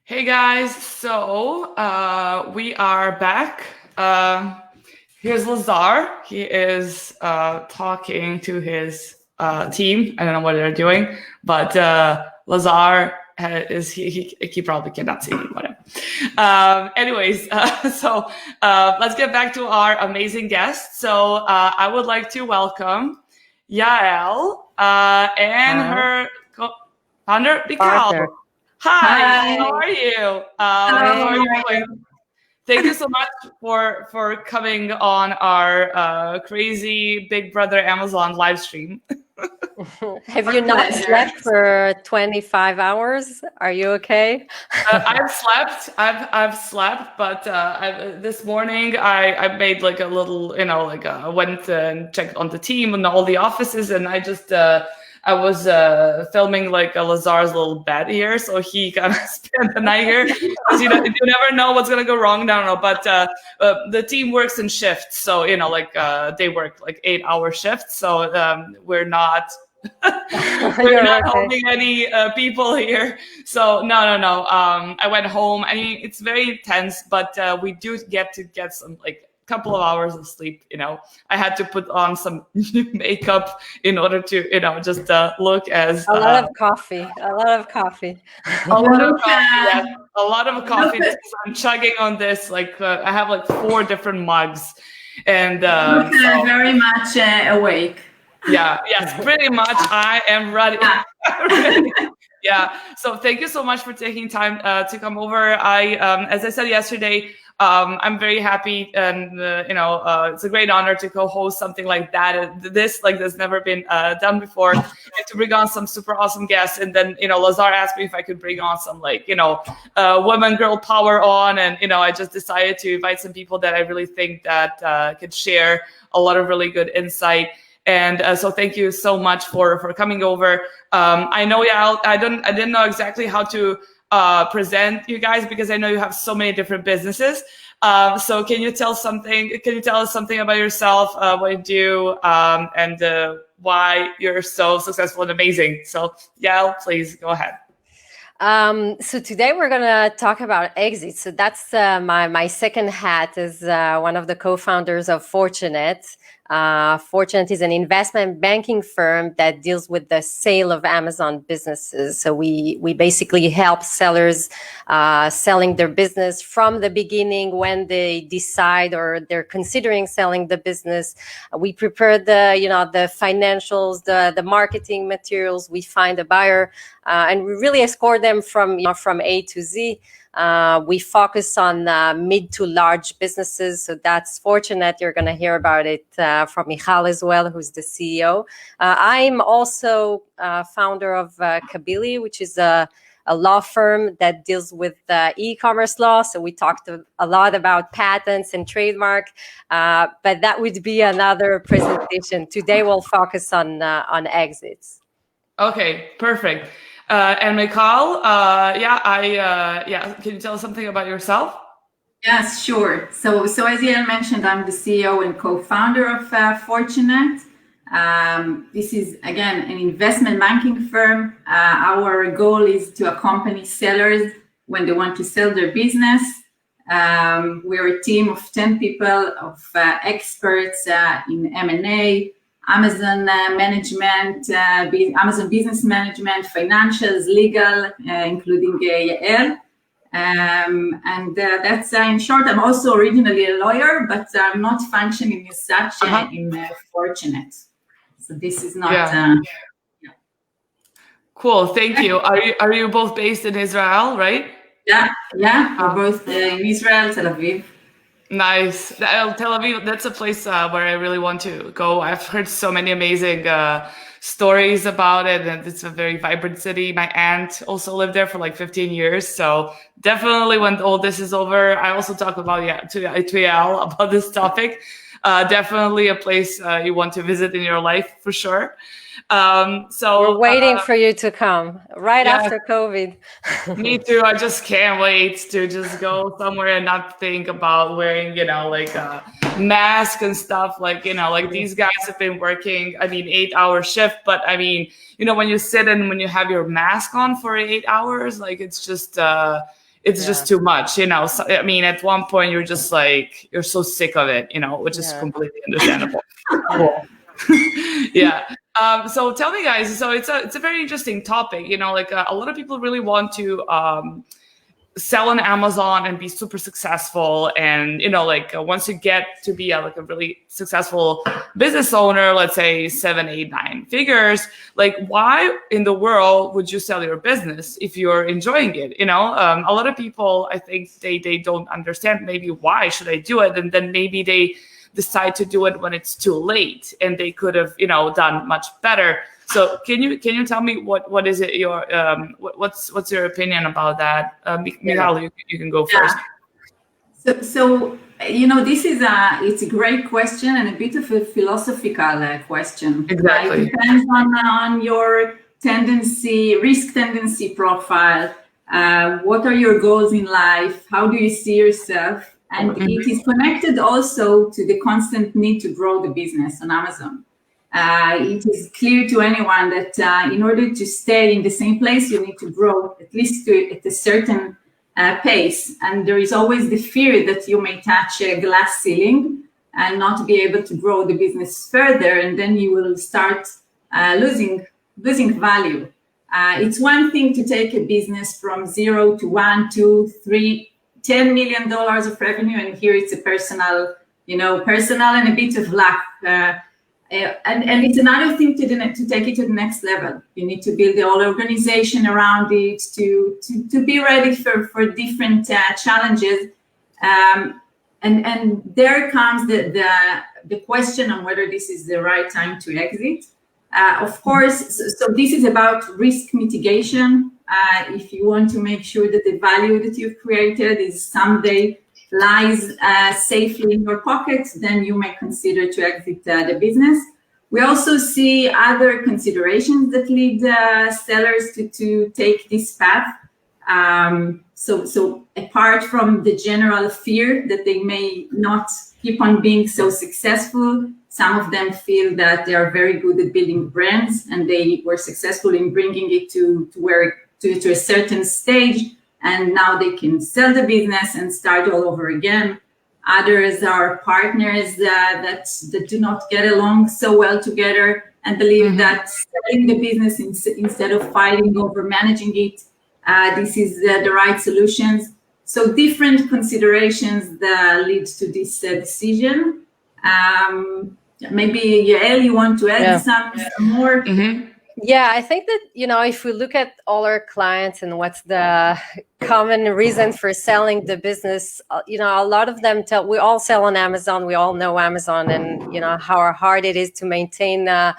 Hey guys, so we are back. Here's Lazar. He is talking to his team. I don't know what they're doing, but Lazar he probably cannot see me. Whatever. Anyways, so let's get back to our amazing guest. So I would like to welcome Yael and her co-founder Michal. Hi, how are you? How are you doing? Thank you so much for coming on our crazy Big Brother Amazon live stream. Have you not slept for 25 hours? Are you okay? I've slept, but this morning I made like a little, went and checked on the team and all the offices, and I was filming like a Lazar's little bed here, so he kind of spent the night here. Because you never know what's gonna go wrong. No, but the team works in shifts, so they work like 8-hour shifts. So we're not holding any people here. So no. I went home. I mean, it's very intense, but we do get to get some couple of hours of sleep. I had to put on some new makeup in order to just look as a lot of coffee. Yes, a lot of coffee. I'm chugging on this. I have 4 different mugs, and so very much awake. Yes, pretty much. I am ready. Yeah. So thank you so much for taking time to come over. As I said yesterday, I'm very happy, and it's a great honor to co-host something like that. This never been done before, and to bring on some super awesome guests. And then Lazar asked me if I could bring on some women, girl power on, and I just decided to invite some people that I really think that could share a lot of really good insight. And so thank you so much for coming over. I know, Yael, I didn't know exactly how to present you guys, because I know you have so many different businesses. So can you tell us something about yourself, what you do, and why you're so successful and amazing? So Yael, please go ahead. So today we're gonna talk about exits. So that's my second hat as one of the co-founders of Fortunate. Fortunate is an investment banking firm that deals with the sale of Amazon businesses. So we basically help sellers selling their business from the beginning when they decide or they're considering selling the business. We prepare the financials, the marketing materials. We find a buyer, and we really escort them from A to Z. We focus on mid to large businesses. So that's Fortunate. You're going to hear about it from Michal as well, who's the CEO. I'm also founder of Cabilly, which is a law firm that deals with e-commerce law. So we talked a lot about patents and trademark, but that would be another presentation. Today we'll focus on exits. Okay, perfect. And Michal, can you tell us something about yourself? Yes, sure. So as Yael mentioned, I'm the CEO and co-founder of Fortunate. This is, again, an investment banking firm. Our goal is to accompany sellers when they want to sell their business. We're a team of 10 people, of experts in M&A, Amazon management, Amazon business management, financials, legal, including Yael. And that's in short. I'm also originally a lawyer, but I'm not functioning as such in Fortunate. So this is not. Cool. Thank you. Are you both based in Israel, right? Yeah. We're both in Israel, Tel Aviv. Nice. Tel Aviv, that's a place where I really want to go. I've heard so many amazing stories about it, and it's a very vibrant city. My aunt also lived there for 15 years. So definitely when all this is over, I also talk about to Yael about this topic. Definitely a place you want to visit in your life for sure. So we're waiting for you to come after COVID. Me too. I just can't wait to just go somewhere and not think about wearing, a mask and stuff. These guys have been working, 8-hour shift, but when you sit and when you have your mask on for 8 hours, it's just it's just too much, you know. So, I mean, at one point you're just like, you're so sick of it, you know, which is completely understandable. Yeah. So tell me, guys, so it's a very interesting topic, you know, like a lot of people really want to sell on Amazon and be super successful. And, you know, like once you get to be like a really successful business owner, let's say 7, 8, 9 figures, like why in the world would you sell your business if you're enjoying it? You know, a lot of people, I think they don't understand maybe why should I do it? And then maybe they decide to do it when it's too late and they could have, you know, done much better. So can you tell me what is it your what's your opinion about that? Michal, you can go first. So you know, this is it's a great question and a bit of a philosophical question. Exactly. It depends on your risk tendency profile. What are your goals in life? How do you see yourself? And it is connected also to the constant need to grow the business on Amazon. It is clear to anyone that in order to stay in the same place, you need to grow at least at a certain pace. And there is always the fear that you may touch a glass ceiling and not be able to grow the business further, and then you will start losing value. It's one thing to take a business from 0 to 1, 2, 3, $10 million of revenue, and here it's a personal and a bit of luck. And it's another thing to take it to the next level. You need to build the whole organization around it to be ready for different challenges. And there comes the question on whether this is the right time to exit. Of course, so this is about risk mitigation. If you want to make sure that the value that you've created is someday lies safely in your pocket, then you may consider to exit the business. We also see other considerations that lead sellers to take this path. So apart from the general fear that they may not keep on being so successful, some of them feel that they are very good at building brands and they were successful in bringing it to a certain stage, and now they can sell the business and start all over again. Others are partners that do not get along so well together and believe that selling the business instead of fighting over managing it, this is the right solutions. So different considerations that lead to this decision. Maybe Yael, you want to add some more? Yeah, I think that, you know, if we look at all our clients and what's the common reason for selling the business, you know, a lot of them we all sell on Amazon. We all know Amazon and, you know, how hard it is to maintain an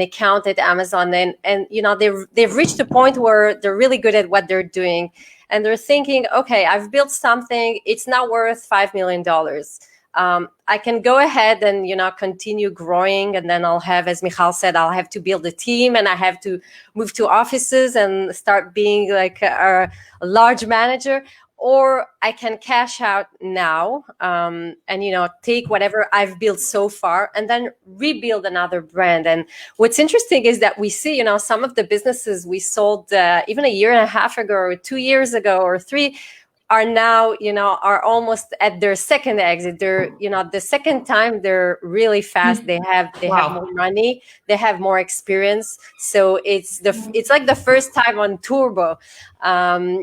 account at Amazon. And you know, they've reached a point where they're really good at what they're doing. And they're thinking, okay, I've built something. It's now worth $5 million. I can go ahead and, you know, continue growing. And then I'll have, as Michal said, I'll have to build a team and I have to move to offices and start being like a large manager. Or I can cash out now and, you know, take whatever I've built so far and then rebuild another brand. And what's interesting is that we see, you know, some of the businesses we sold even a year and a half ago or 2 years ago or 3 are now, you know, are almost at their second exit. They're, you know, the second time they're really fast. They have more money, they have more experience. So it's like the first time on turbo.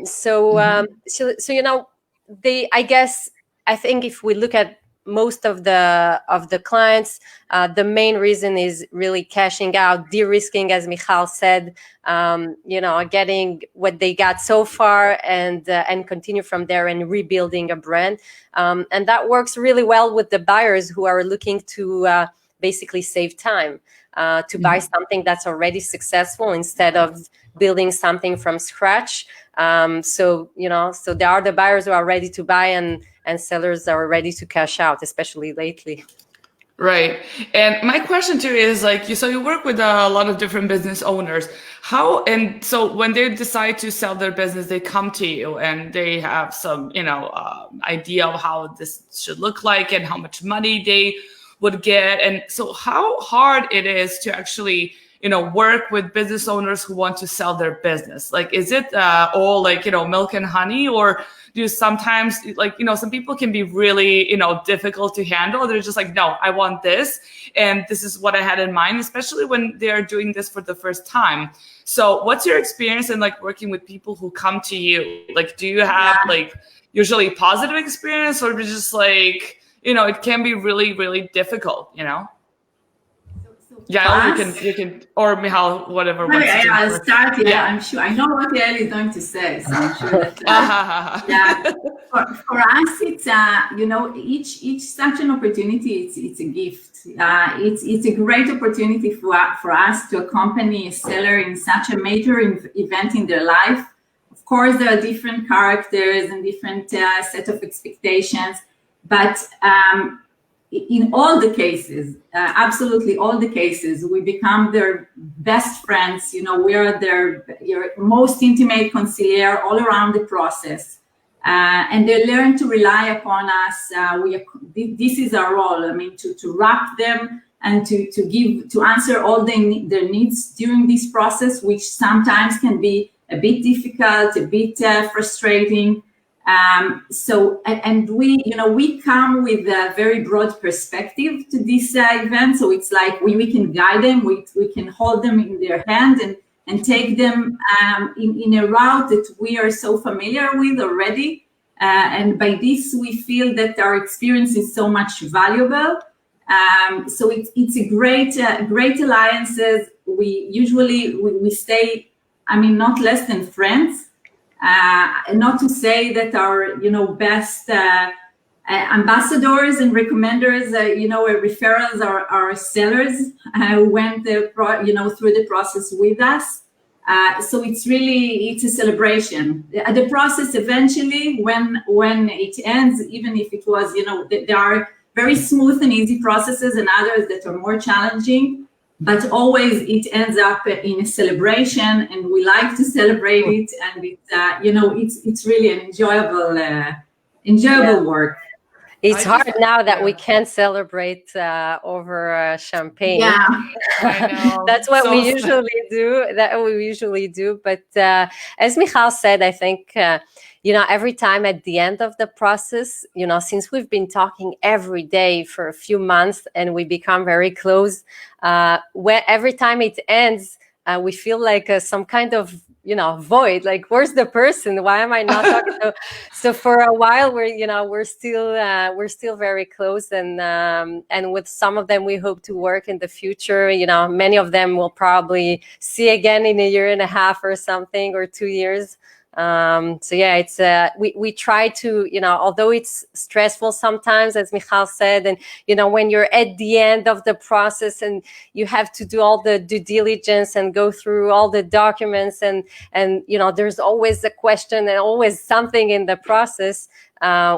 So you know, I think if we look at most of the clients, the main reason is really cashing out, de-risking, as Michal said, you know, getting what they got so far and continue from there and rebuilding a brand. And that works really well with the buyers who are looking to basically save time, to buy something that's already successful instead of building something from scratch. So, you know, so there are the buyers who are ready to buy and sellers are ready to cash out, especially lately. Right. And my question too is like, you work with a lot of different business owners. And so when they decide to sell their business, they come to you and they have some, you know, idea of how this should look like and how much money they would get. And so how hard it is to actually, work with business owners who want to sell their business? Like, is it all like, milk and honey, or do you sometimes some people can be really, difficult to handle? They're just like, no, I want this, and this is what I had in mind, especially when they're doing this for the first time. So what's your experience in like working with people who come to you? Like, do you have like usually positive experience, or just like, it can be really, really difficult, Yeah, you can, or Michal, whatever. I'll start. Yeah, I'm sure. I know what Yael is going to say, so I'm sure that. For us, it's each such an opportunity. It's a gift. It's a great opportunity for us to accompany a seller in such a major event in their life. Of course, there are different characters and different set of expectations, but in all the cases, absolutely all the cases, we become their best friends. We are your most intimate consigliere all around the process, and they learn to rely upon us. This is our role. I mean, to wrap them and to answer all their needs during this process, which sometimes can be a bit difficult, a bit frustrating. We come with a very broad perspective to this event. So it's like we can guide them, we can hold them in their hand and take them in a route that we are so familiar with already. And by this, we feel that our experience is so much valuable. So it's a great alliances. We usually we stay, not less than friends. Not to say that our best ambassadors and recommenders, referrals are sellers who went through the process with us. So it's a celebration. The process eventually, when it ends, even if it was, there are very smooth and easy processes and others that are more challenging. But always it ends up in a celebration, and we like to celebrate it, and it's really an enjoyable work. It's hard now that we can't celebrate over champagne. Yeah, I know. That's what we usually do. But as Michal said, I think every time at the end of the process, since we've been talking every day for a few months and we become very close, every time it ends, we feel like some kind of void. Like, where's the person? Why am I not talking to? So for a while, we're still very close, and with some of them, we hope to work in the future. Many of them will probably see again in a year and a half or something, or 2 years. It's we try to, although it's stressful sometimes, as Michal said, and when you're at the end of the process and you have to do all the due diligence and go through all the documents, and there's always a question and always something in the process.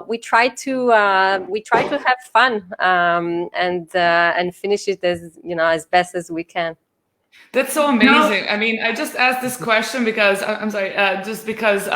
We try to have fun and finish it as best as we can. That's so amazing. No. I mean, I just asked this question because I'm sorry, just because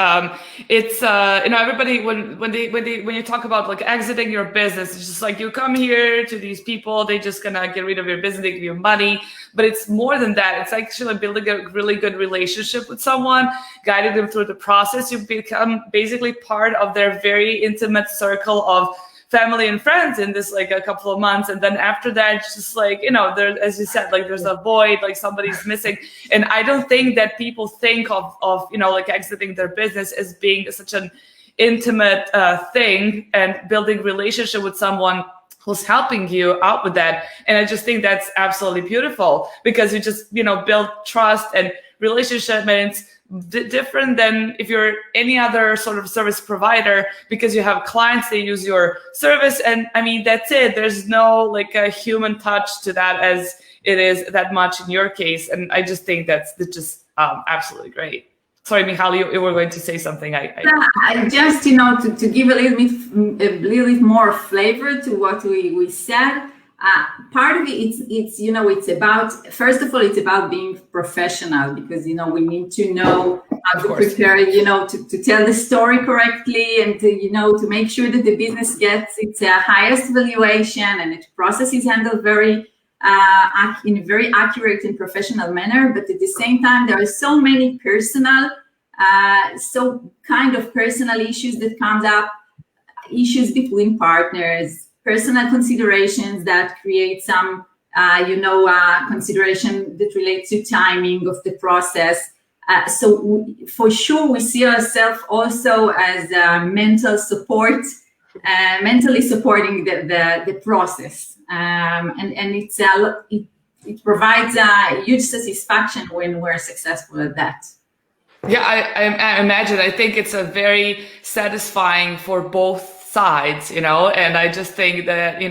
it's everybody when you talk about like exiting your business, it's just like you come here to these people, they just gonna get rid of your business, they give you money, but it's more than that. It's actually building a really good relationship with someone, guiding them through the process. You become basically part of their very intimate circle of family and friends in this like a couple of months, and then after that it's just like there, as you said, like there's a void, like somebody's missing. And I don't think that people think of like exiting their business as being such an intimate thing, and building relationship with someone who's helping you out with that. And I just think that's absolutely beautiful, because you just build trust and relationship, and it's different than if you're any other sort of service provider, because you have clients, they use your service, and I mean that's it. There's no like a human touch to that as it is that much in your case, and I just think that's just absolutely great. Sorry, Michal, you were going to say something. I just to give a little bit more flavor to what we said. Part of it, it's about, first of all, it's about being professional, because, we need to know how to prepare, to tell the story correctly, and to make sure that the business gets its highest valuation and its process is handled very in a very accurate and professional manner, but at the same time, there are so many personal issues that comes up, issues between partners, personal considerations that create some, consideration that relates to timing of the process. For sure, we see ourselves also as mental support, mentally supporting the process, and it provides a huge satisfaction when we're successful at that. Yeah, I imagine. I think it's a very satisfying for both sides, and I just think that,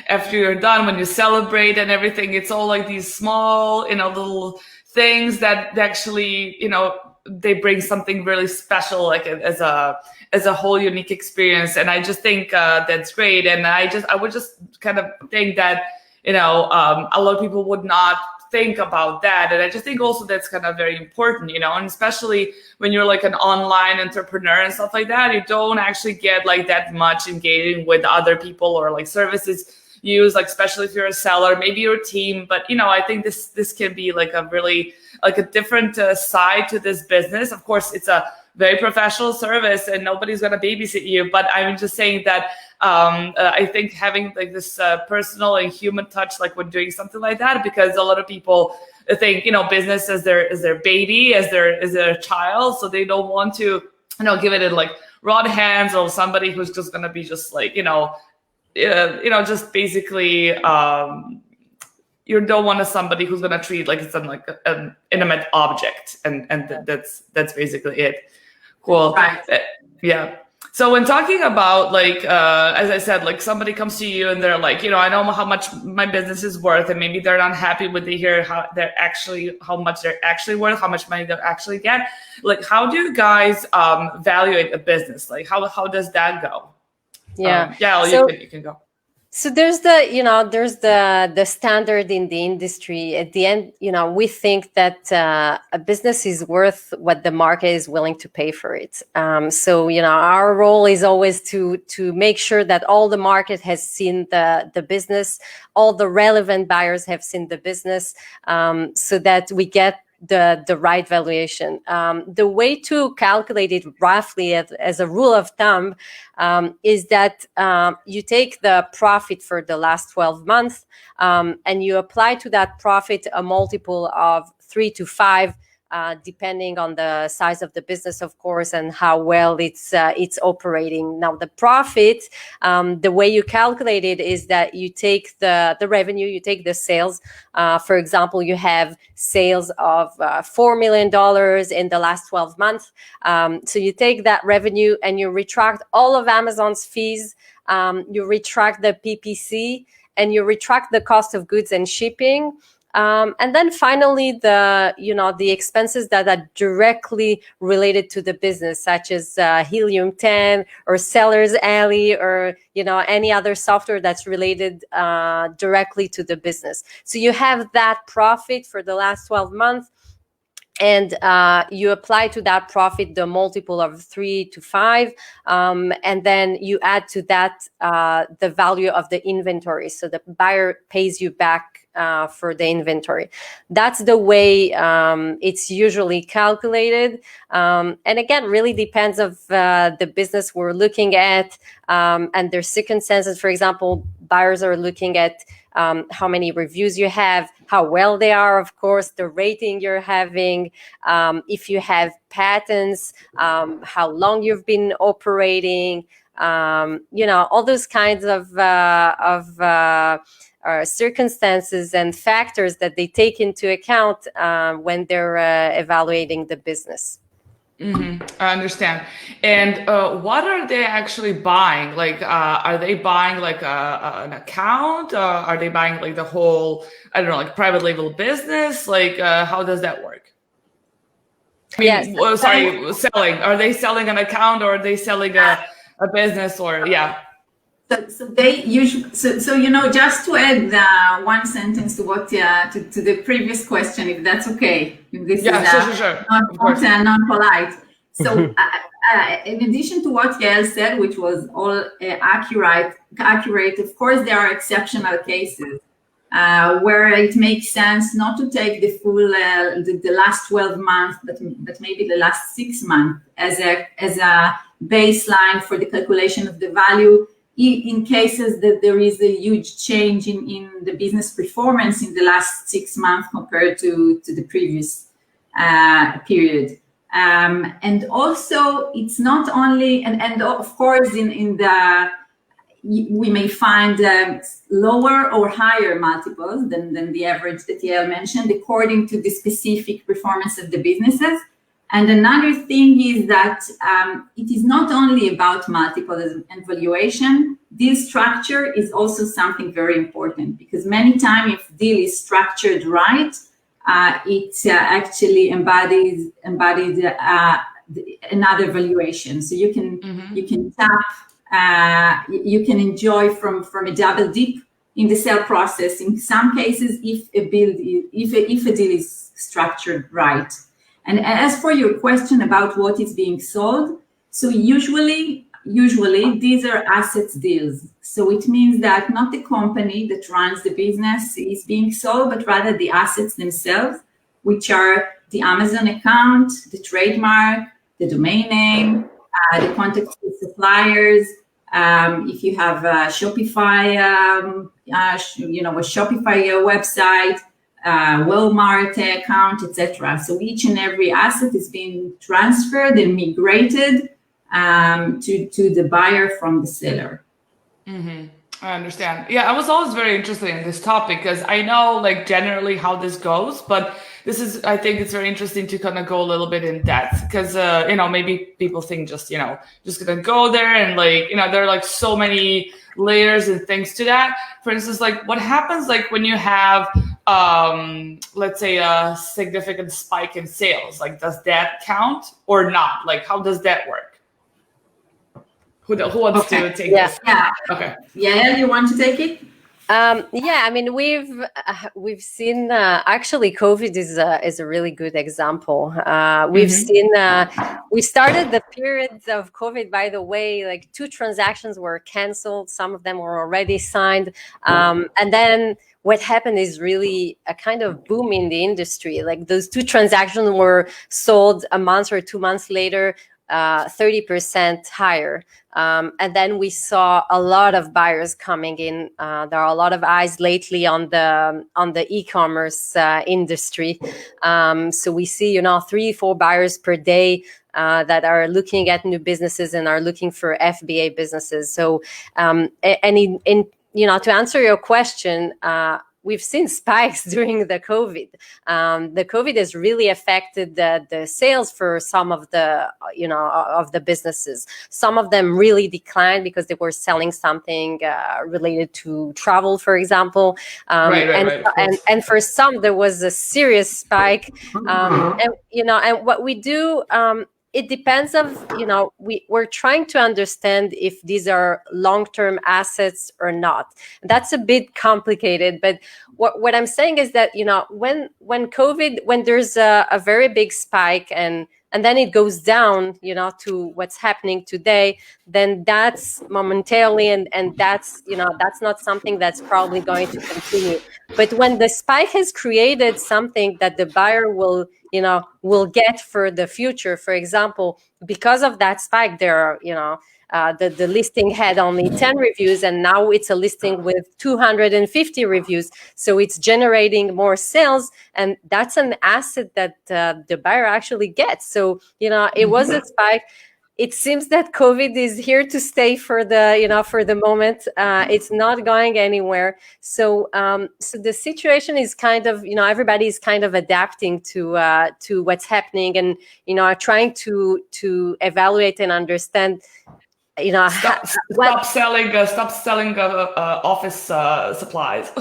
after you're done, when you celebrate and everything, it's all like these small, little things that actually, they bring something really special, like as a whole unique experience. And I just think that's great. And I would just kind of think that, a lot of people would not think about that. And I just think also that's kind of very important, and especially when you're like an online entrepreneur and stuff like that, you don't actually get like that much engaging with other people or like services used, like especially if you're a seller, maybe your team. But I think this can be like a really like a different side to this business. Of course, it's a very professional service and nobody's going to babysit you, but I'm just saying that I think having like this personal and human touch, like when doing something like that, because a lot of people think, business as their baby, as their child, so they don't want to, give it in like raw hands or somebody who's just going to be just like, just basically, you don't want somebody who's going to treat like it's like an inanimate object, and that's basically it. Cool. Right. Yeah. So when talking about like, as I said, like somebody comes to you and they're like, I know how much my business is worth, and maybe they're not happy with how much they're actually worth, how much money they'll actually get. Like, how do you guys evaluate a business? Like, how does that go? Yeah. You can go. So there's the standard in the industry. At the end, we think that a business is worth what the market is willing to pay for it. So our role is always to make sure that all the market has seen the business, all the relevant buyers have seen the business, so that we get the right valuation. The way to calculate it roughly as a rule of thumb is that you take the profit for the last 12 months and you apply to that profit a multiple of 3 to 5, depending on the size of the business, of course, and how well it's operating. Now, the profit, the way you calculate it is that you take the revenue, you take the sales. For example, you have sales of $4 million in the last 12 months. So you take that revenue and you retract all of Amazon's fees, you retract the PPC, and you retract the cost of goods and shipping. And then finally, the expenses that are directly related to the business, such as Helium 10 or Seller's Alley, or any other software that's related directly to the business. So you have that profit for the last 12 months. And you apply to that profit the multiple of 3 to 5, and then you add to that the value of the inventory. So the buyer pays you back for the inventory. That's the way it's usually calculated. And again, really depends of the business we're looking at and their circumstances. For example, buyers are looking at how many reviews you have, how well they are, of course, the rating you're having, if you have patents, how long you've been operating, all those kinds of circumstances and factors that they take into account when they're evaluating the business. Mm-hmm. I understand. And what are they actually buying? Like, are they buying like an account? Are they buying like the whole, I don't know, like private label business? Like, how does that work? I mean, Yes. Selling. Are they selling an account, or are they selling a business, or yeah? So they usually, just to add one sentence to what to the previous question, if that's okay. If this is sure. non-polite. So in addition to what Yael said, which was all accurate, of course there are exceptional cases. where it makes sense not to take the full the last 12 months, but maybe the last 6 months as a baseline for the calculation of the value in cases that there is a huge change in the business performance in the last 6 months compared to the previous period. And also, it's not only, and of course, we may find lower or higher multiples than the average that Yael mentioned, according to the specific performance of the businesses. And another thing is that it is not only about multiples and valuation. Deal structure is also something very important, because many times if deal is structured right, it actually embodies another valuation. So you can tap, you can enjoy from a double dip in the sale process. In some cases, if a deal is structured right. And as for your question about what is being sold, so usually these are assets deals. So it means that not the company that runs the business is being sold, but rather the assets themselves, which are the Amazon account, the trademark, the domain name, the contacts with suppliers. If you have a Shopify, a Shopify website, Walmart account, etc. So each and every asset is being transferred and migrated to the buyer from the seller. Mm-hmm. I understand. Yeah, I was always very interested in this topic because I know like generally how this goes, but I think it's very interesting to kind of go a little bit in depth because, maybe people think just gonna go there and there are like so many layers and things to that. For instance, like what happens like when you have, let's say a significant spike in sales, like does that count or not? Like how does that work? Who wants to take this? Yeah. Okay. Yael, you want to take it? I mean, we've seen actually COVID is a really good example. We've seen we started the periods of COVID, by the way, like 2 transactions were canceled. Some of them were already signed. And then what happened is really a kind of boom in the industry. Like those 2 transactions were sold a month or 2 months later, 30% higher. And then we saw a lot of buyers coming in. There are a lot of eyes lately on the e-commerce industry. So we see, 3-4 buyers per day that are looking at new businesses and are looking for FBA businesses. So, to answer your question, we've seen spikes during the COVID. The COVID has really affected the sales for some of the, of the businesses. Some of them really declined because they were selling something related to travel, for example. And for some, there was a serious spike. And what we do, it depends of, we're trying to understand if these are long-term assets or not. That's a bit complicated, but what I'm saying is that, when there's a very big spike and then it goes down, to what's happening today, then that's momentarily and that's, that's not something that's probably going to continue. But when the spike has created something that the buyer will get for the future, for example, because of that spike, there are, the listing had only 10 reviews and now it's a listing with 250 reviews. So it's generating more sales, and that's an asset that the buyer actually gets. So, it was a spike. It seems that COVID is here to stay for the moment. It's not going anywhere. So, so the situation is kind of, everybody is kind of adapting to what's happening, and trying to evaluate and understand. Stop selling office supplies.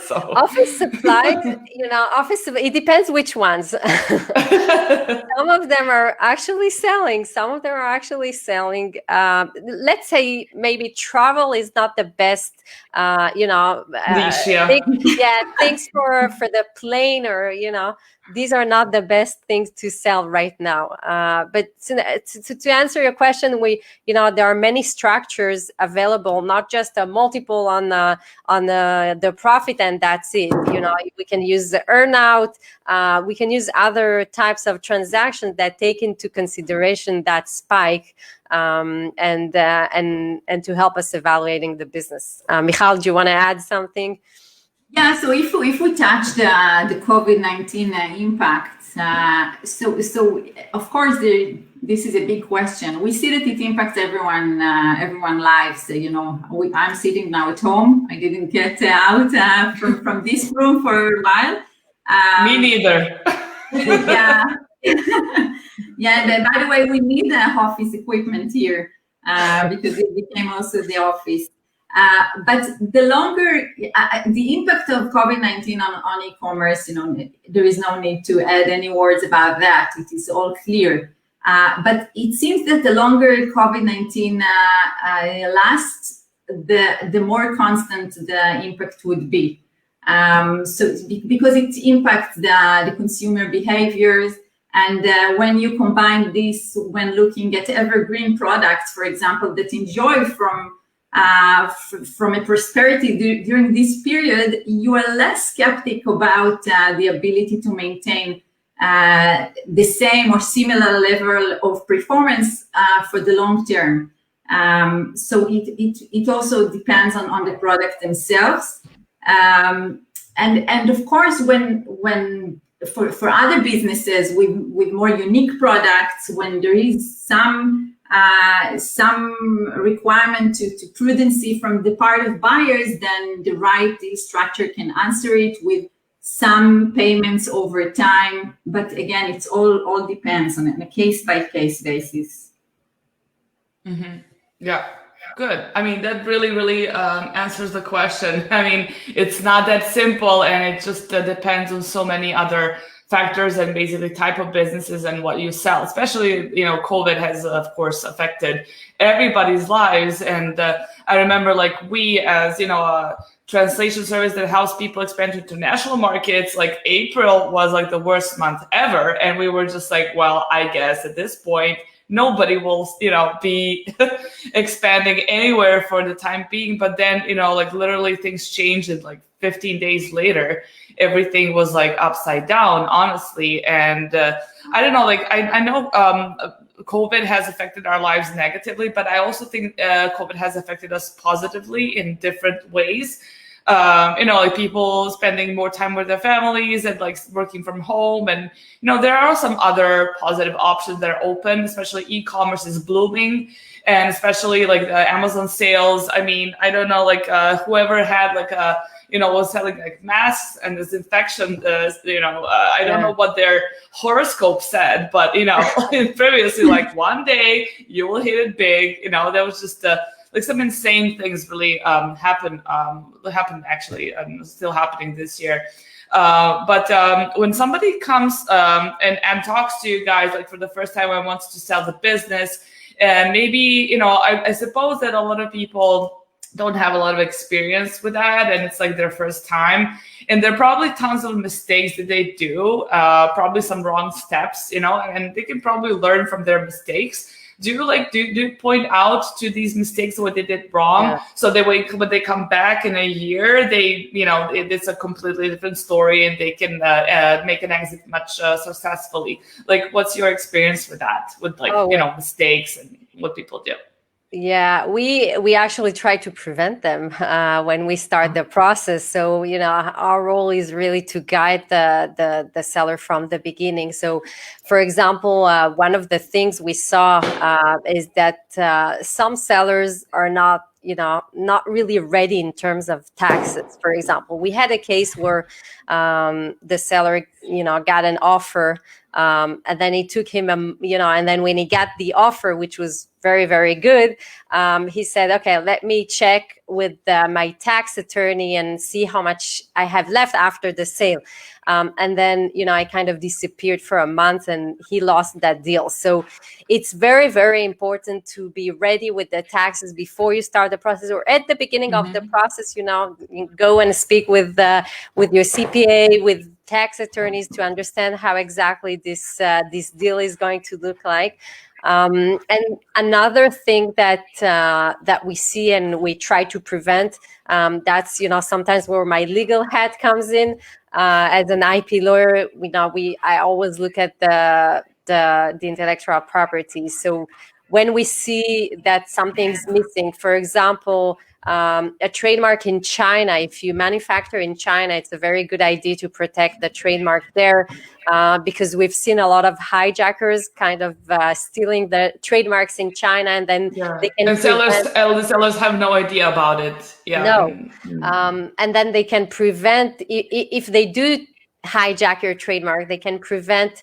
So. Office supplies, it depends which ones. Some of them are actually selling. Let's say maybe travel is not the best, niche, yeah. Things for the plane or, these are not the best things to sell right now. But to answer your question, there are many structures available, not just a multiple on the profit, and that's it. We can use the earnout. We can use other types of transactions that take into consideration that spike, and to help us evaluating the business. Michal, do you want to add something? Yeah, so if we touch the COVID-19 impact, so of course this is a big question. We see that it impacts everyone lives. I'm sitting now at home. I didn't get out from this room for a while. Me neither. Yeah. Yeah. By the way, we need office equipment here because it became also the office. But the longer the impact of COVID-19 on e-commerce, there is no need to add any words about that. It is all clear. But it seems that the longer COVID-19 lasts, the more constant the impact would be. So because it impacts the consumer behaviors. And when you combine this, when looking at evergreen products, for example, that enjoy from a prosperity during this period, you are less skeptic about the ability to maintain the same or similar level of performance for the long term. So it also depends on the product themselves. And of course, when for other businesses with more unique products, when there is some requirement to prudency from the part of buyers, then the right deal structure can answer it with some payments over time. But again, it's all depends on a case-by-case basis. Mm-hmm. Yeah, good. I mean, that really answers the question. I mean, it's not that simple, and it just depends on so many other factors and basically type of businesses and what you sell. Especially, COVID has, of course, affected everybody's lives. And I remember, we as a translation service that helps people expand to international markets, April was the worst month ever, and we were just well, I guess at this point nobody will be expanding anywhere for the time being. But then literally things changed, and 15 days later everything was upside down, honestly. And I don't know, I know COVID has affected our lives negatively, but I also think COVID has affected us positively in different ways. People spending more time with their families and working from home. And, there are some other positive options that are open, especially e-commerce is blooming. And especially Amazon sales. I mean, I don't know, whoever had was selling masks and disinfection. I don't know what their horoscope said, but previously, one day you will hit it big. There was just some insane things really happened actually, and still happening this year. But when somebody comes and talks to you guys for the first time and wants to sell the business, and maybe I suppose that a lot of people don't have a lot of experience with that, and it's their first time, and there are probably tons of mistakes that they do, probably some wrong steps, and they can probably learn from their mistakes. Do you point out to these mistakes what they did wrong? Yeah. So when they come back in a year, it's a completely different story, and they can make an exit much successfully. What's your experience with that? With mistakes and what people do? Yeah, we actually try to prevent them when we start the process. So, our role is really to guide the seller from the beginning. So, for example, one of the things we saw is that some sellers are not really ready in terms of taxes. For example, we had a case where the seller, got an offer, and then it took him, and then when he got the offer, which was very, very good, he said, okay, let me check with my tax attorney and see how much I have left after the sale. And then, I kind of disappeared for a month, and he lost that deal. So it's very, very important to be ready with the taxes before you start the process, or at the beginning of the process, go and speak with your CPA, with tax attorneys to understand how exactly this deal is going to look like. And another thing that we see and we try to prevent, that's sometimes where my legal hat comes in. As an IP lawyer, I always look at the intellectual property. So when we see that something's missing, for example, a trademark in China, if you manufacture in China, it's a very good idea to protect the trademark there, because we've seen a lot of hijackers kind of stealing the trademarks in China, and then they can and the sellers have no idea about it. No, and then they can prevent, if they do hijack your trademark, they can prevent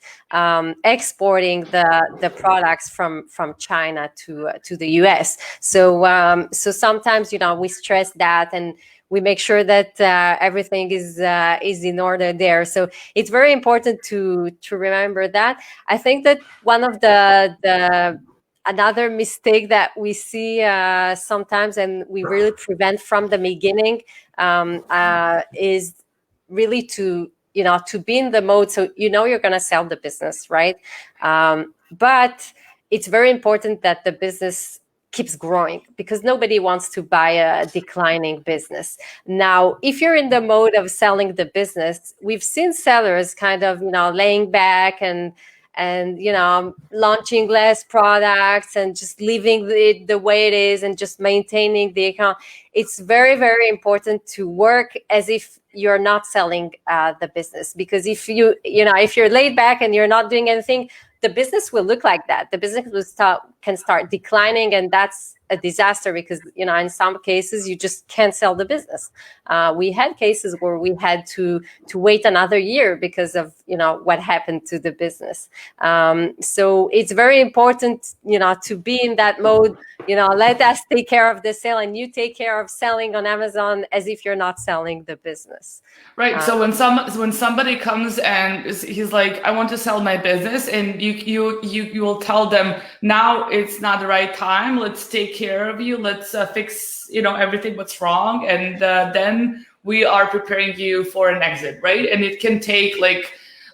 exporting the products from China to the US. So sometimes we stress that, and we make sure that everything is in order there. So it's very important to remember that. I think that one of the another mistake that we see sometimes, and we really prevent from the beginning, is really to be in the mode. So you're going to sell the business, right? But it's very important that the business keeps growing, because nobody wants to buy a declining business. Now, if you're in the mode of selling the business, we've seen sellers kind of laying back and launching less products and just leaving it the way it is and just maintaining the account. It's very, very important to work as if you're not selling the business, because if you're laid back and you're not doing anything, the business will look like that. The business can start declining, and that's a disaster, because in some cases you just can't sell the business. We had cases where we had to wait another year because of what happened to the business. So it's very important to be in that mode. Let us take care of the sale, and you take care of selling on Amazon as if you're not selling the business. Right. So when somebody comes and he's like, I want to sell my business, and you will tell them, now it's not the right time. Let's take care of you. Let's fix everything what's wrong, and then we are preparing you for an exit, right? And it can take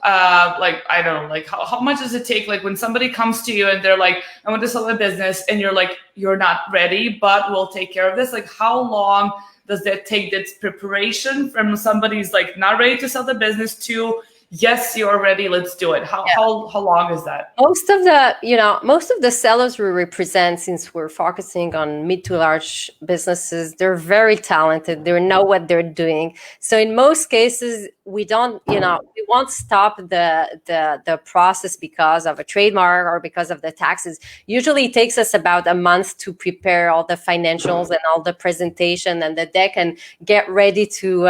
I don't know, how much does it take? Like when somebody comes to you and they're like, I want to sell my business, and you're like, you're not ready, but we'll take care of this. Like, how long does that take? That's preparation from somebody's like not ready to sell the business to, yes, you're ready, let's do it. How long is that? Most of the sellers we represent, since we're focusing on mid to large businesses, they're very talented. They know what they're doing. So in most cases, we won't stop the process because of a trademark or because of the taxes. Usually it takes us about a month to prepare all the financials and all the presentation and the deck and get ready to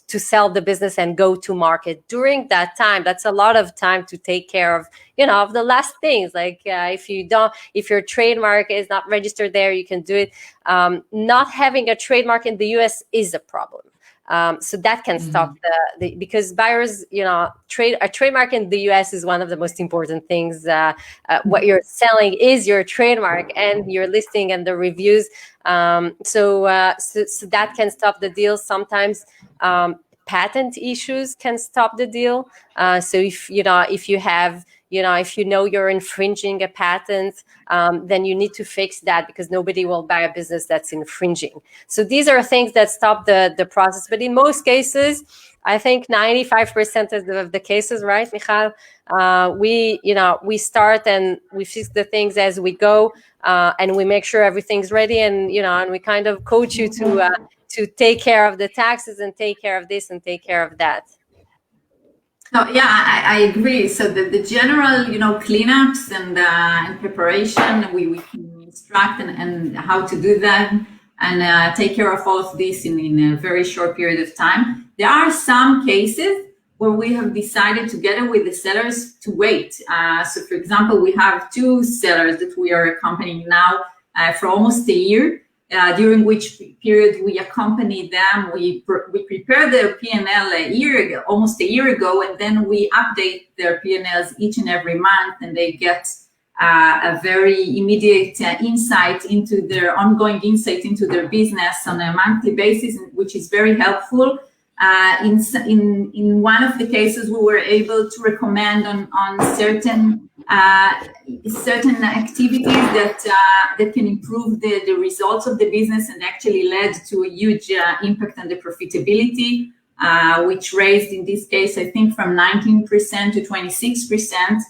sell the business and go to market. During that time, that's a lot of time to take care of of the last things, like if your trademark is not registered there, you can do it. Not having a trademark in the US is a problem. So that can stop because buyers, a trademark in the US is one of the most important things. What you're selling is your trademark and your listing and the reviews. So that can stop the deal. Sometimes patent issues can stop the deal. So if you have if you're infringing a patent, then you need to fix that, because nobody will buy a business that's infringing. So these are things that stop the process. But in most cases, I think 95% of the cases, right, Michal? We start and we fix the things as we go, and we make sure everything's ready, and and we kind of coach you to take care of the taxes and take care of this and take care of that. No, yeah, I agree. So the general, cleanups and preparation, we can instruct and how to do that and take care of all of this in a very short period of time. There are some cases where we have decided together with the sellers to wait. So for example, we have 2 sellers that we are accompanying now for almost a year. During which period we accompany them, we prepare their P&L almost a year ago, and then we update their P&Ls each and every month, and they get a very immediate ongoing insight into their business on a monthly basis, which is very helpful. In one of the cases, we were able to recommend on certain activities that can improve the results of the business, and actually led to a huge impact on the profitability, which raised in this case, I think, from 19% to 26%.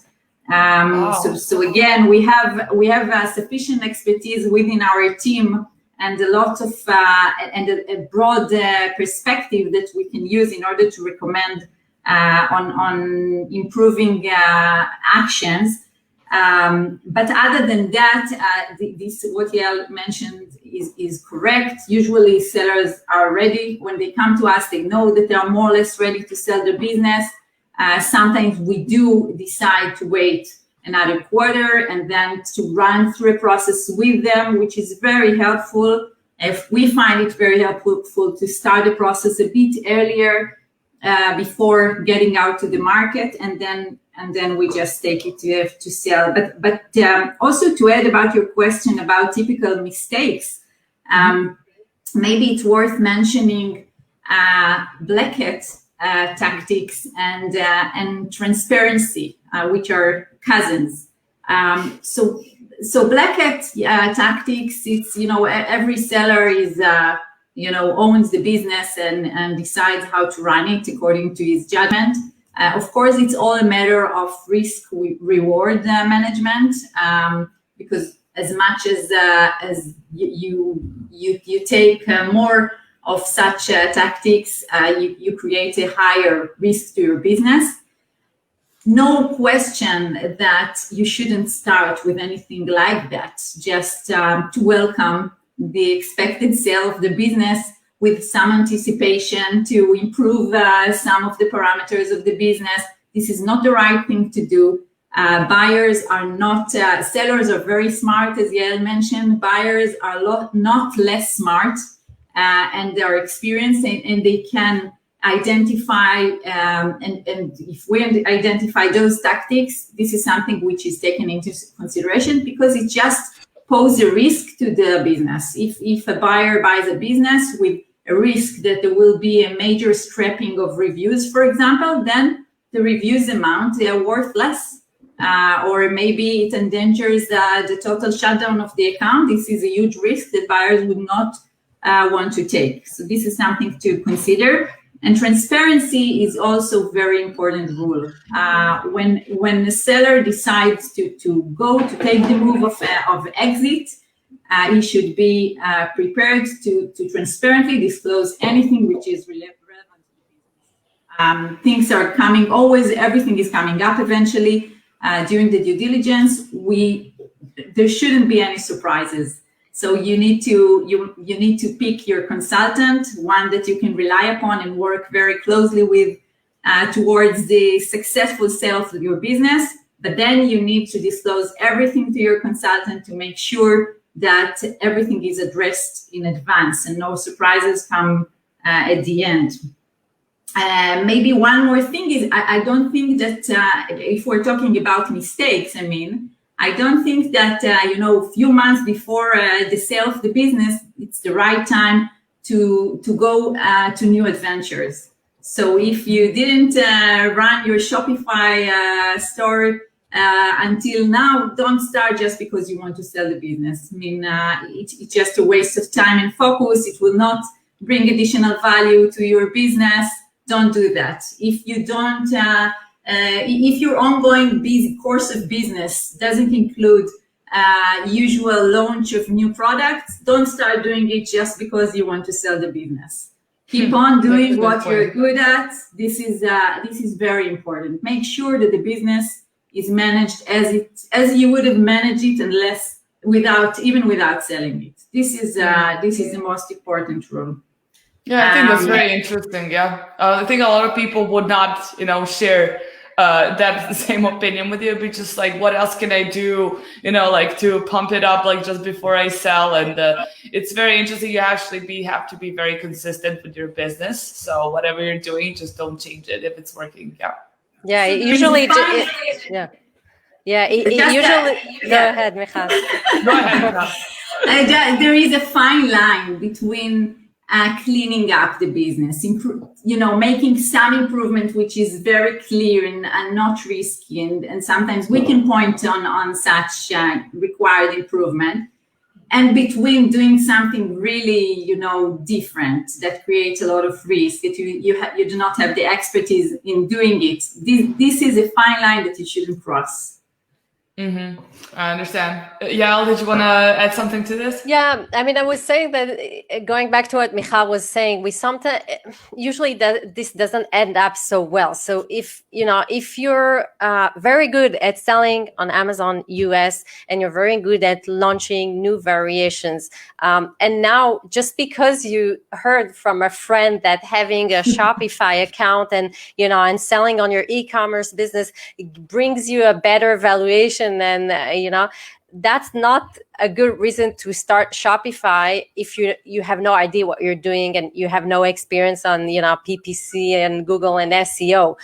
Wow. So again, we have sufficient expertise within our team, and a lot of and a broad perspective that we can use in order to recommend on improving actions. But other than that, this what Yael mentioned is correct. Usually sellers are ready. When they come to us, they know that they are more or less ready to sell their business. Sometimes we do decide to wait another quarter and then to run through a process with them, which is very helpful. If we find it very helpful to start the process a bit earlier before getting out to the market, and then we just take it to sell. But also to add about your question about typical mistakes, maybe it's worth mentioning black hat tactics and transparency, which are cousins. So black hat tactics, it's, every seller is, owns the business and decides how to run it according to his judgment. Of course, it's all a matter of risk reward management, because as much as you take more of such tactics, you create a higher risk to your business. No question that you shouldn't start with anything like that, just to welcome the expected sale of the business with some anticipation to improve some of the parameters of the business. This is not the right thing to do. Buyers are not, sellers are very smart, as Yael mentioned. Buyers are not less smart, and they are experienced, and they can identify, and if we identify those tactics, this is something which is taken into consideration, because it just poses a risk to the business. If a buyer buys a business with a risk that there will be a major scrapping of reviews, for example, then the reviews amount, they are worth less. Or maybe it endangers the total shutdown of the account. This is a huge risk that buyers would not want to take. So this is something to consider. And transparency is also a very important rule. When the seller decides to take the move of exit, he should be prepared to transparently disclose anything which is relevant to the business. Things are coming always, everything is coming up eventually. During the due diligence, there shouldn't be any surprises. So you need to pick your consultant, one that you can rely upon and work very closely with towards the successful sale of your business. But then you need to disclose everything to your consultant to make sure that everything is addressed in advance and no surprises come at the end. Maybe one more thing is, I don't think that if we're talking about mistakes, I don't think that, a few months before the sale of the business, it's the right time to go to new adventures. So if you didn't run your Shopify store until now, don't start just because you want to sell the business. It's just a waste of time and focus. It will not bring additional value to your business. Don't do that. If you don't, if your ongoing course of business doesn't include usual launch of new products, don't start doing it just because you want to sell the business. Keep on doing what you're good at. This is very important. Make sure that the business is managed as you would have managed it, unless without selling it. This is the most important rule. Yeah, I think that's very interesting. Yeah, I think a lot of people would not, share that same opinion with you. But just like, what else can I do, to pump it up, just before I sell? And it's very interesting. You actually have to be very consistent with your business. So whatever you're doing, just don't change it if it's working. Yeah. Yeah. Usually. Yeah. Yeah. Usually. Go ahead, Michal. Go ahead, Michal. There is a fine line between cleaning up the business, making some improvement which is very clear and not risky, and sometimes we can point on such required improvement, and between doing something really different that creates a lot of risk that you do not have the expertise in doing it. This is a fine line that you shouldn't cross. Mm-hmm. I understand. Yael, did you want to add something to this? Yeah, I mean, I was saying that going back to what Michal was saying, we sometimes usually this doesn't end up so well. So if you're very good at selling on Amazon US and you're very good at launching new variations, and now just because you heard from a friend that having a Shopify account and selling on your e-commerce business brings you a better valuation, and that's not a good reason to start Shopify if you have no idea what you're doing and you have no experience on PPC and Google and SEO.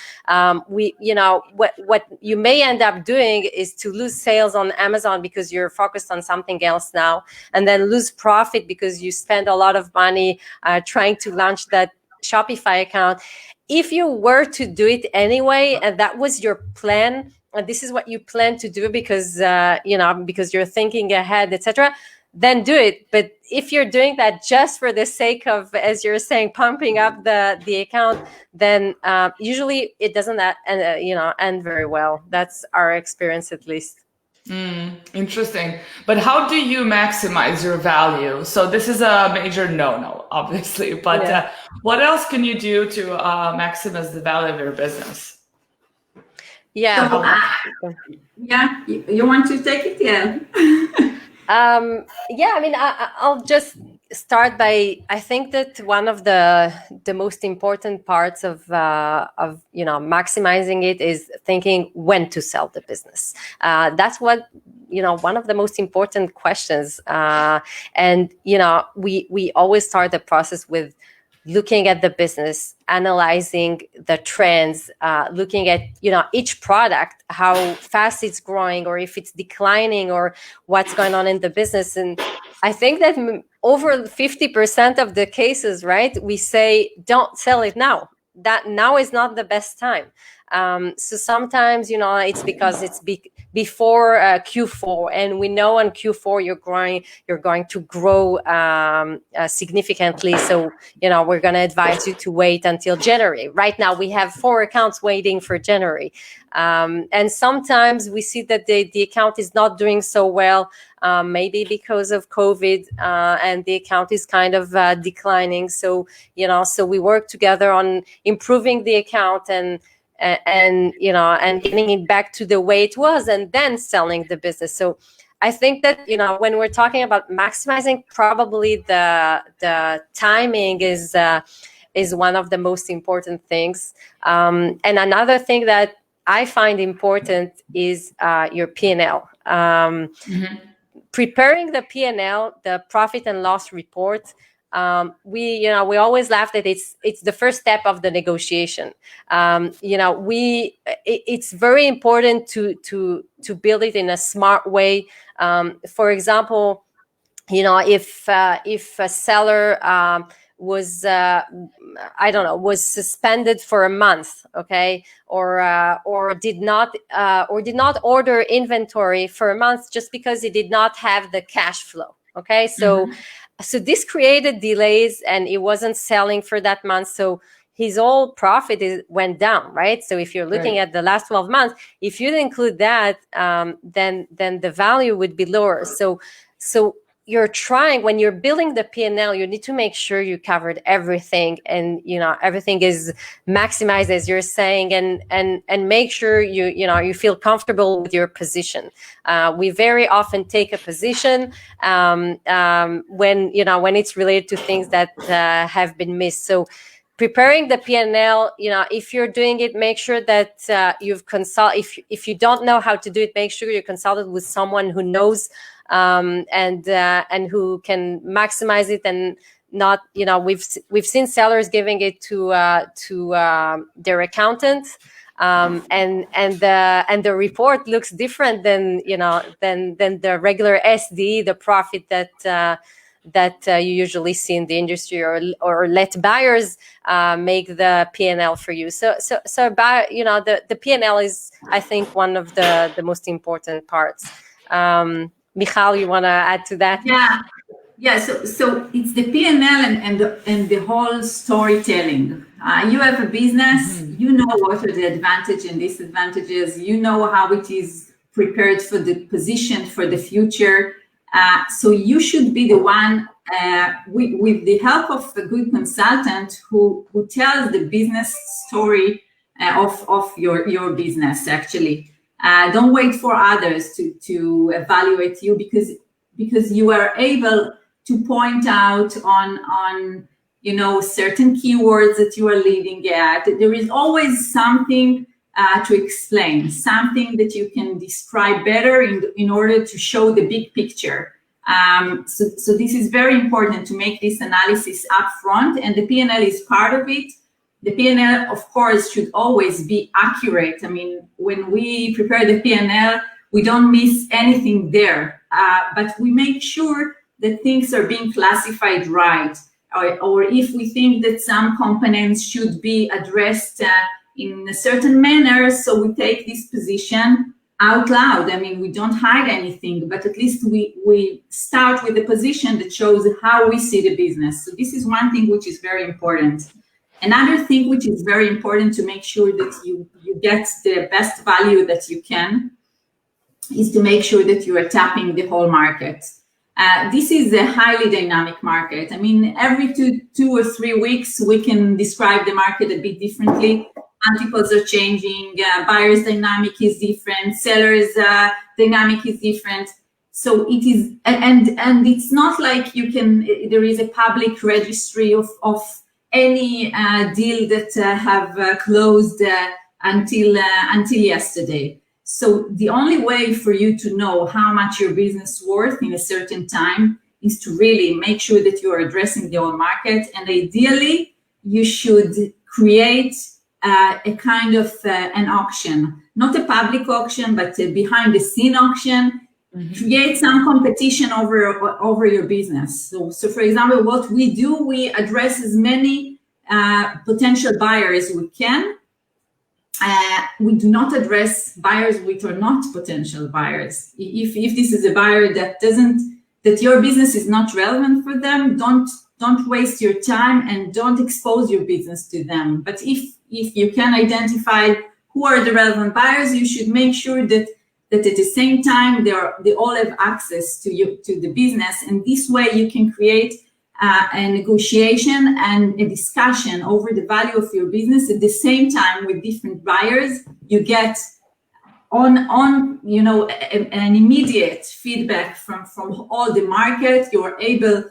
What you may end up doing is to lose sales on Amazon because you're focused on something else now, and then lose profit because you spend a lot of money trying to launch that Shopify account. If you were to do it anyway, and that was your plan, and this is what you plan to do because because you're thinking ahead, etc., then do it. But if you're doing that just for the sake of, as you're saying, pumping up the account, then usually it doesn't end very well. That's our experience, at least. Interesting. But how do you maximize your value? So this is a major no-no, obviously. But what else can you do to maximize the value of your business? Yeah. So, you want to take it? Yeah. I mean, I'll just start by, I think that one of the most important parts of maximizing it is thinking when to sell the business. That's what one of the most important questions. And we always start the process with looking at the business, analyzing the trends, looking at each product, how fast it's growing, or if it's declining, or what's going on in the business. And I think that over 50% of the cases, right, we say don't sell it now. That now is not the best time. So sometimes it's because it's before Q4, and we know on Q4 you're going to grow significantly. So we're going to advise you to wait until January. Right now we have 4 accounts waiting for January, and sometimes we see that the account is not doing so well, maybe because of COVID, and the account is kind of declining. So so we work together on improving the account and getting it back to the way it was, and then selling the business. So I think that when we're talking about maximizing, probably the timing is one of the most important things. And another thing that I find important is your P&L. Preparing the P&L, the profit and loss report. We always laugh that it's the first step of the negotiation. It's very important to build it in a smart way. For example, if a seller was suspended for a month, okay, or did not order inventory for a month just because he did not have the cash flow, okay, so this created delays and it wasn't selling for that month, so his whole profit went down, right? So if you're looking at the last 12 months, if you include that, then the value would be lower. So you're trying, when you're building the P&L, you need to make sure you covered everything, and everything is maximized, as you're saying, and make sure you feel comfortable with your position. We very often take a position when it's related to things that have been missed. So preparing the P&L, if you're doing it, make sure that you've consulted. If you don't know how to do it, make sure you consulted with someone who knows and who can maximize it, and not, we've seen sellers giving it to their accountant, and the report looks different than the regular SD, the profit that you usually see in the industry, or let buyers make the P&L for you. So about, the P&L is, I think, one of the most important parts. Michal, you want to add to that? Yeah. So it's the P&L and the whole storytelling. You have a business, you know what are the advantages and disadvantages, you know how it is prepared for the position for the future. So you should be the one with the help of a good consultant who tells the business story of your business, actually. Don't wait for others to evaluate you, because you are able to point out on certain keywords that you are leading at. There is always something to explain, something that you can describe better in order to show the big picture. So this is very important, to make this analysis up front, and the P&L is part of it. The P&L, of course, should always be accurate. I mean, when we prepare the P&L, we don't miss anything there, but we make sure that things are being classified right, or if we think that some components should be addressed in a certain manner, so we take this position out loud. I mean, we don't hide anything, but at least we start with a position that shows how we see the business. So this is one thing which is very important. Another thing which is very important to make sure that you get the best value that you can is to make sure that you are tapping the whole market. This is a highly dynamic market. I mean, every two or 3 weeks, we can describe the market a bit differently. Multiples are changing, buyers' dynamic is different, sellers' dynamic is different. So it is, and it's not like there is a public registry of any deal that have closed until yesterday. So the only way for you to know how much your business is worth in a certain time is to really make sure that you are addressing the whole market. And ideally, you should create a kind of an auction, not a public auction, but a behind the scene auction. Create some competition over your business. So for example, what we do, we address as many potential buyers as we can. We do not address buyers which are not potential buyers. If this is a buyer that your business is not relevant for them, don't waste your time and don't expose your business to them. But if you can identify who are the relevant buyers, you should make sure that at the same time they all have access to the business, and this way you can create a negotiation and a discussion over the value of your business. At the same time, with different buyers, you get an immediate feedback from all the market. You're able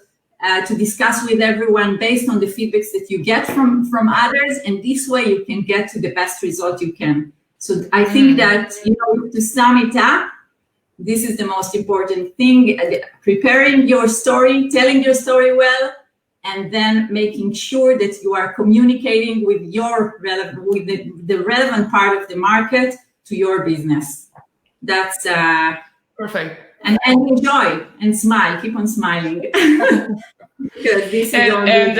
to discuss with everyone based on the feedbacks that you get from others, and this way you can get to the best result you can. So I think that, to sum it up, this is the most important thing: preparing your story, telling your story well, and then making sure that you are communicating with the relevant part of the market to your business. That's perfect. And enjoy and smile. Keep on smiling. Because this is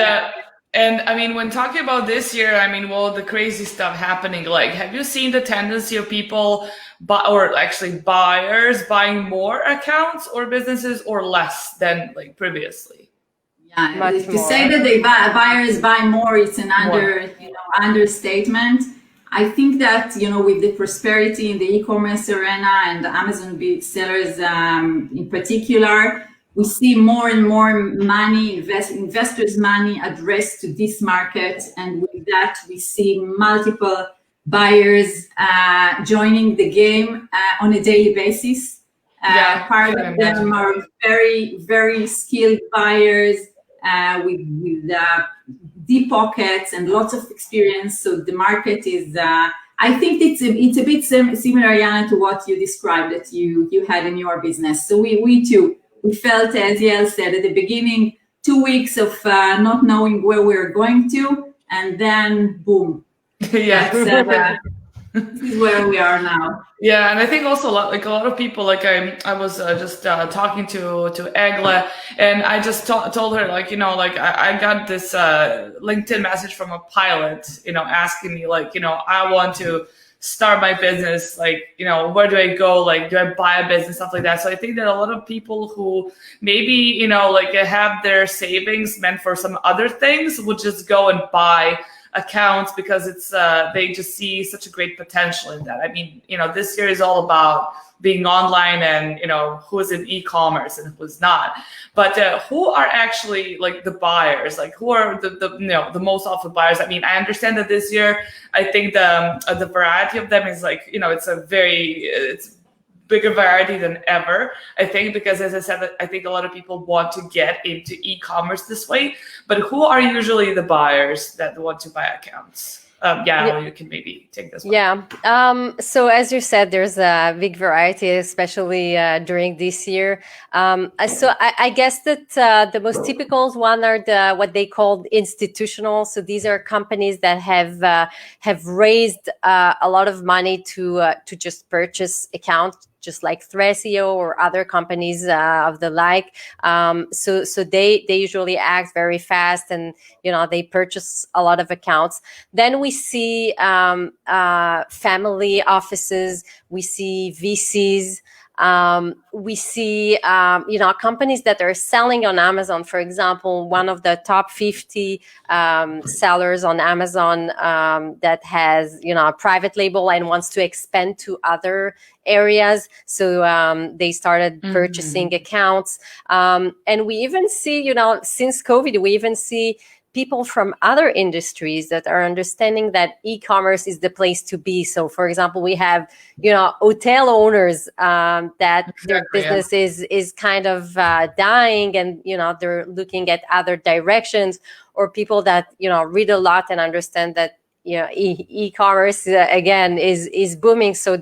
and I mean, when talking about this year, I mean, the crazy stuff happening, like, have you seen the tendency of people buyers buying more accounts or businesses, or less than like previously? Yeah, to say that buyers buy more, it's an understatement. I think that, with the prosperity in the e-commerce arena and Amazon sellers in particular, we see more and more money, investors' money addressed to this market. And with that, we see multiple buyers joining the game on a daily basis. Part of them are very, very skilled buyers with deep pockets and lots of experience. So the market is, I think it's a bit similar, Jana, to what you described that you had in your business. So we too. We felt, as Yael said at the beginning, 2 weeks of not knowing where we're going to, and then boom. Yeah. This is where we are now. Yeah, and I think also a lot of people, like I was just talking to Agla, and I just told her, like, I got this LinkedIn message from a pilot, asking me, like, I want to start my business, like, where do I go, like, do I buy a business, stuff like that. So I think that a lot of people who maybe like have their savings meant for some other things would just go and buy accounts because it's they just see such a great potential in that. I mean, this year is all about being online and who's in e-commerce and who's not. But who are actually like the buyers? Like who are the most often buyers? I mean, I understand that this year, I think the variety of them is like it's bigger variety than ever, I think, because as I said, I think a lot of people want to get into e-commerce this way. But who are usually the buyers that want to buy accounts? You can maybe take this one. Yeah. So as you said, there's a big variety, especially during this year. So I guess that the most typical one are what they call institutional. So these are companies that have raised a lot of money to just purchase accounts, just like Thresio or other companies of the like. So they usually act very fast, and they purchase a lot of accounts. Then we see family offices, we see VCs. We see, companies that are selling on Amazon. For example, one of the top 50 sellers on Amazon that has, a private label and wants to expand to other areas. So they started purchasing accounts. And we even see, since COVID, we even see people from other industries that are understanding that e-commerce is the place to be. So, for example, we have, hotel owners that their business is kind of dying, and they're looking at other directions, or people that read a lot and understand that e-commerce again is booming. So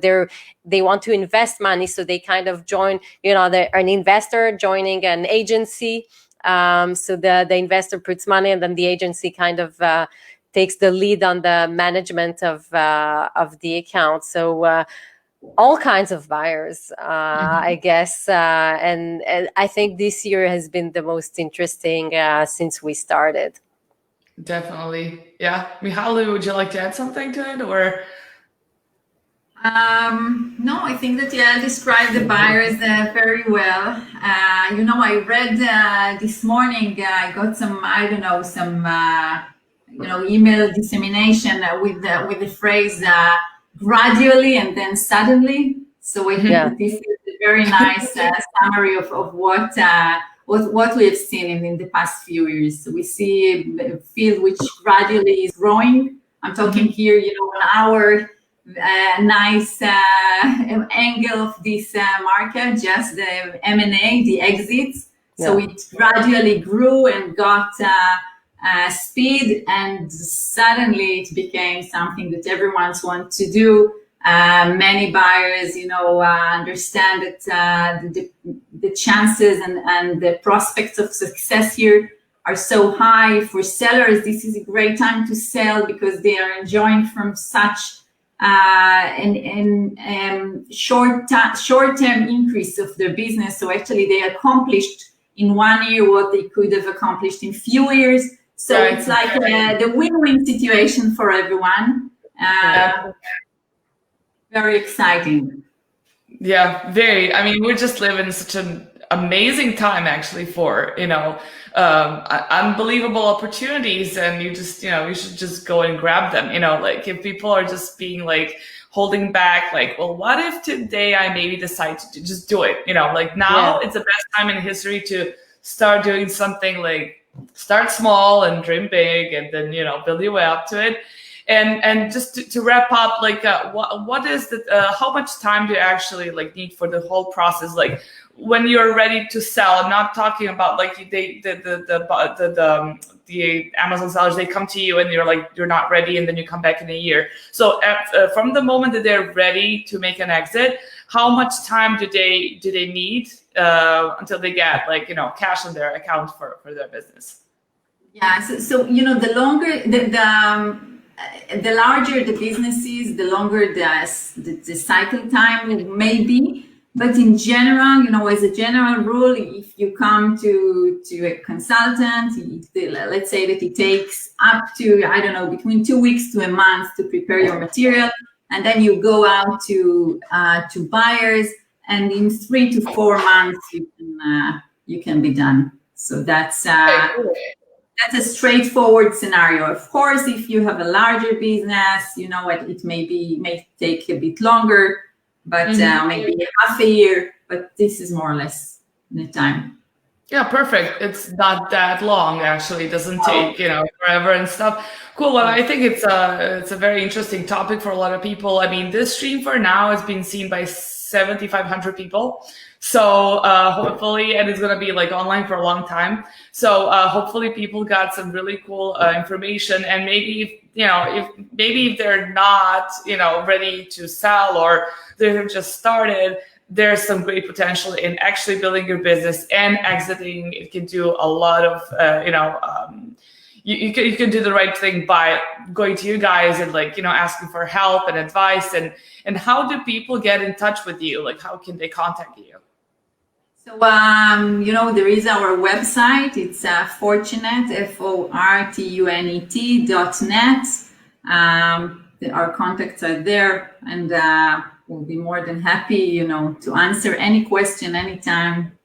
they want to invest money, so they kind of join. They're an investor joining an agency. So the investor puts money, and then the agency kind of takes the lead on the management of the account. So all kinds of buyers, I guess. And I think this year has been the most interesting since we started. Definitely. Yeah. Michal, would you like to add something to it, or? No, I think that Yael described the buyers very well. I read this morning, I got some email dissemination with the phrase gradually and then suddenly. So I think that this is a very nice summary of what we have seen in the past few years. So we see a field which gradually is growing. I'm talking here, on our nice angle of this market, just the M&A, the exits. So it gradually grew and got speed, and suddenly it became something that everyone wants to do. Many buyers, understand that the chances and the prospects of success here are so high. For sellers, this is a great time to sell because they are enjoying from such short-term increase of their business. So actually they accomplished in 1 year what they could have accomplished in few years. So it's like the win-win situation for everyone. Very exciting. Yeah, very. I mean, we're just living such an amazing time actually for, unbelievable opportunities, and you just, you should just go and grab them. Like if people are just being like holding back, like, well, what if today I maybe decide to just do it? Like now it's the best time in history to start doing something. Like start small and dream big, and then, build your way up to it. And just to wrap up, like, what is the how much time do you actually like need for the whole process? Like when you're ready to sell, I'm not talking about like the Amazon sellers, they come to you and you're not ready, and then you come back in a year. So from the moment that they're ready to make an exit, how much time do they need until they get like, cash on their account for their business? Yeah. So the longer the larger the business is, the longer the cycle time may be. But in general, as a general rule, if you come to a consultant, let's say that it takes up to, I don't know, between 2 weeks to a month to prepare your material, and then you go out to buyers, and in 3 to 4 months you can be done. So that's a straightforward scenario. Of course, if you have a larger business, it may take a bit longer, but maybe half a year. But this is more or less the time. Yeah, perfect. It's not that long, actually. It doesn't take, forever and stuff. Cool. Well, I think it's a very interesting topic for a lot of people. I mean, this stream for now has been seen by 7,500 people. So hopefully, and it's going to be like online for a long time. So hopefully people got some really cool information, and maybe, if they're not, ready to sell, or they've just started, there's some great potential in actually building your business and exiting. It can do a lot of, you can do the right thing by going to you guys and asking for help and advice. And how do people get in touch with you? Like, how can they contact you? So, there is our website. It's Fortunet, FORTUNET.net. Our contacts are there, and we'll be more than happy, to answer any question anytime.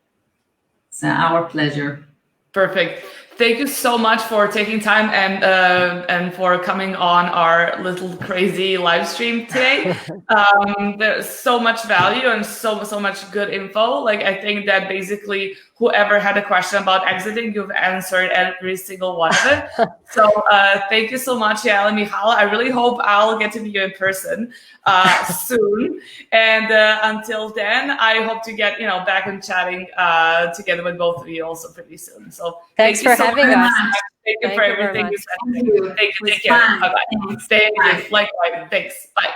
It's our pleasure. Perfect. Thank you so much for taking time and for coming on our little crazy live stream today. There's so much value and so much good info. I think that basically whoever had a question about exiting, you've answered every single one of it. So thank you so much, Yael and Michal. I really hope I'll get to meet you in person soon. And until then, I hope to get back and chatting together with both of you also pretty soon. So thanks for having us. Thank you for everything you said. Thank you. Take care. Bye bye. Thank you. Likewise. Thanks. Bye.